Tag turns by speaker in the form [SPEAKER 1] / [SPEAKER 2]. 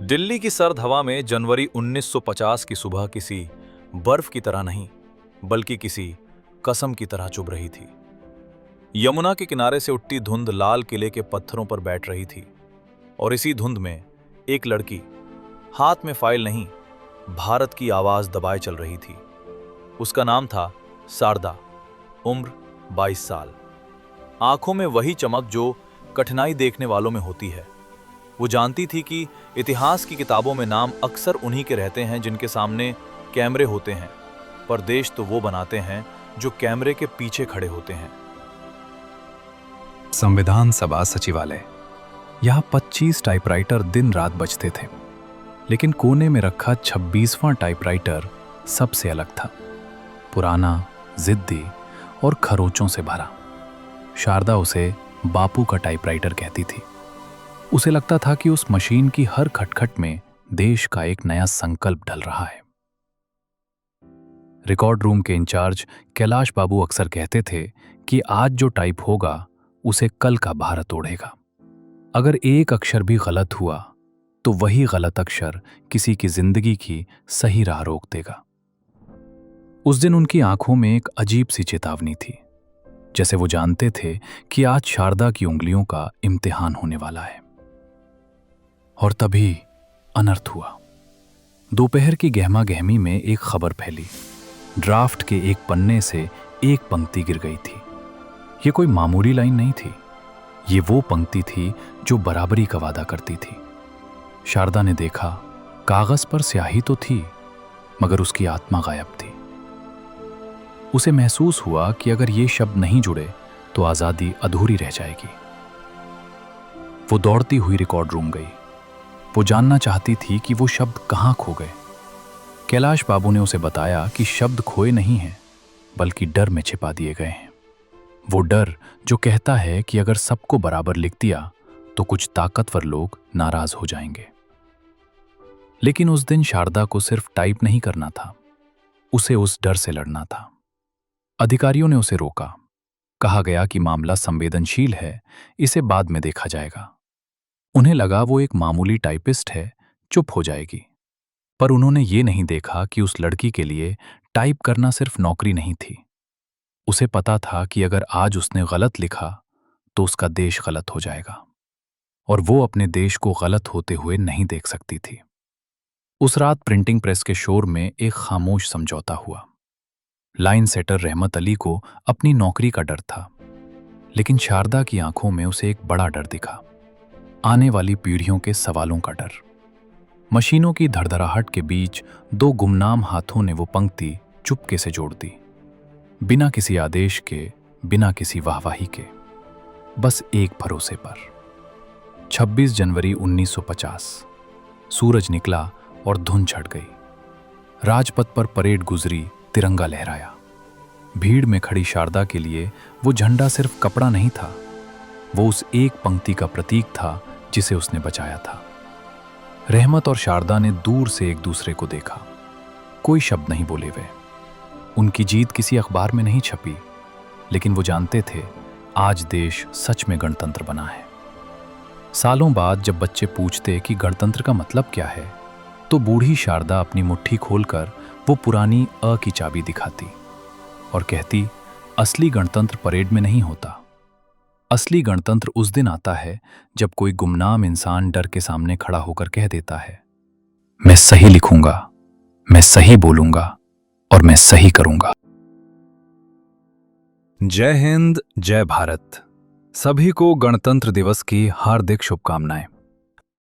[SPEAKER 1] दिल्ली की सर्द हवा में जनवरी 1950 की सुबह किसी बर्फ की तरह नहीं, बल्कि किसी कसम की तरह चुभ रही थी। यमुना के किनारे से उठती धुंध लाल किले के पत्थरों पर बैठ रही थी और इसी धुंध में एक लड़की हाथ में फाइल नहीं, भारत की आवाज दबाए चल रही थी। उसका नाम था शारदा, उम्र 22 साल। आंखों में वही चमक जो कठिनाई देखने वालों में होती है। वो जानती थी कि इतिहास की किताबों में नाम अक्सर उन्हीं के रहते हैं जिनके सामने कैमरे होते हैं, पर देश तो वो बनाते हैं जो कैमरे के पीछे खड़े होते हैं।
[SPEAKER 2] संविधान सभा सचिवालय। यहाँ 25 टाइपराइटर दिन रात बजते थे, लेकिन कोने में रखा 26वां टाइपराइटर सबसे अलग था। पुराना, जिद्दी और खरोचों से भरा। शारदा उसे बापू का टाइपराइटर कहती थी। उसे लगता था कि उस मशीन की हर खटखट में देश का एक नया संकल्प ढल रहा है। रिकॉर्ड रूम के इंचार्ज कैलाश बाबू अक्सर कहते थे कि आज जो टाइप होगा उसे कल का भारत ओढ़ेगा। अगर एक अक्षर भी गलत हुआ तो वही गलत अक्षर किसी की जिंदगी की सही राह रोक देगा। उस दिन उनकी आंखों में एक अजीब सी चेतावनी थी, जैसे वो जानते थे कि आज शारदा की उंगलियों का इम्तिहान होने वाला है। और तभी अनर्थ हुआ। दोपहर की गहमा गहमी में एक खबर फैली। ड्राफ्ट के एक पन्ने से एक पंक्ति गिर गई थी। ये कोई मामूली लाइन नहीं थी। ये वो पंक्ति थी जो बराबरी का वादा करती थी। शारदा ने देखा, कागज पर स्याही तो थी, मगर उसकी आत्मा गायब थी। उसे महसूस हुआ कि अगर ये शब्द नहीं जुड़े तो आजादी अधूरी रह जाएगी। वो दौड़ती हुई रिकॉर्ड रूम गई। वो जानना चाहती थी कि वो शब्द कहाँ खो गए। कैलाश बाबू ने उसे बताया कि शब्द खोए नहीं हैं, बल्कि डर में छिपा दिए गए हैं। वो डर जो कहता है कि अगर सबको बराबर लिख दिया तो कुछ ताकतवर लोग नाराज हो जाएंगे। लेकिन उस दिन शारदा को सिर्फ टाइप नहीं करना था, उसे उस डर से लड़ना था। अधिकारियों ने उसे रोका। कहा गया कि मामला संवेदनशील है, इसे बाद में देखा जाएगा। उन्हें लगा वो एक मामूली टाइपिस्ट है, चुप हो जाएगी। पर उन्होंने ये नहीं देखा कि उस लड़की के लिए टाइप करना सिर्फ नौकरी नहीं थी। उसे पता था कि अगर आज उसने गलत लिखा तो उसका देश गलत हो जाएगा, और वो अपने देश को गलत होते हुए नहीं देख सकती थी। उस रात प्रिंटिंग प्रेस के शोर में एक खामोश समझौता हुआ। लाइन सेटर रहमत अली को अपनी नौकरी का डर था, लेकिन शारदा की आंखों में उसे एक बड़ा डर दिखा, आने वाली पीढ़ियों के सवालों का डर। मशीनों की धड़धड़ाहट के बीच दो गुमनाम हाथों ने वो पंक्ति चुपके से जोड़ दी, बिना किसी आदेश के, बिना किसी वाहवाही के, बस एक भरोसे पर। 26 जनवरी 1950। सूरज निकला और धुंध छट गई। राजपथ पर परेड गुजरी, तिरंगा लहराया। भीड़ में खड़ी शारदा के लिए वो झंडा सिर्फ कपड़ा नहीं था, वो उस एक पंक्ति का प्रतीक था जिसे उसने बचाया था। रहमत और शारदा ने दूर से एक दूसरे को देखा। कोई शब्द नहीं बोले वे। उनकी जीत किसी अखबार में नहीं छपी, लेकिन वो जानते थे आज देश सच में गणतंत्र बना है। सालों बाद जब बच्चे पूछते कि गणतंत्र का मतलब क्या है, तो बूढ़ी शारदा अपनी मुट्ठी खोलकर वो पुरानी अ की चाबी दिखाती और कहती, असली गणतंत्र परेड में नहीं होता। असली गणतंत्र उस दिन आता है जब कोई गुमनाम इंसान डर के सामने खड़ा होकर कह देता है, मैं सही लिखूंगा, मैं सही बोलूंगा और मैं सही करूंगा। जय हिंद, जय भारत। सभी को गणतंत्र दिवस की हार्दिक शुभकामनाएं।